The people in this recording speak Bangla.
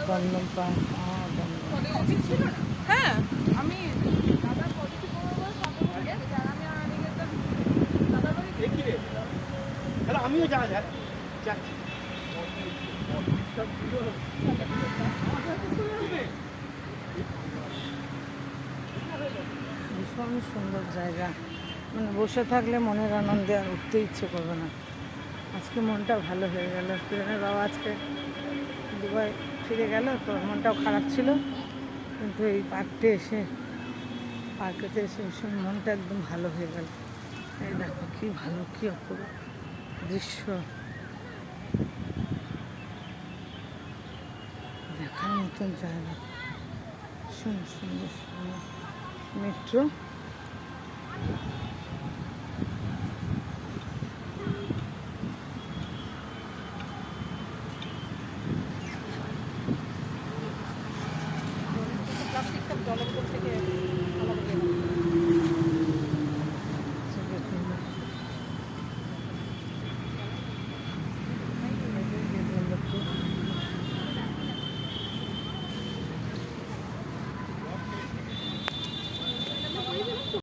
দমদম পার্ক, হ্যাঁ আমি দাদা পলিসি করবো বলে সঙ্গে করে গেছে, আর আমি আগে গেলাম দাদার বাড়ি। তাহলে আমিও যাওয়া যায় যাচ্ছি। ভীষণ সুন্দর জায়গা, মানে বসে থাকলে মনের আনন্দে আর উঠতে ইচ্ছে করবে না। আজকে মনটা ভালো হয়ে গেল। কিরণের বাবা আজকে দুবাই ফিরে গেল, তো মনটাও খারাপ ছিল, কিন্তু এই পার্কেতে এসে ভীষণ মনটা একদম ভালো হয়ে গেল। এই দেখো কি ভালো, কি অপূর্ব দৃশ্য, দেখার মতন জায়গা, সুন্দর সুন্দর সুন্দর মেট্রো। প্লাস্টিক সব জলের উপর থেকে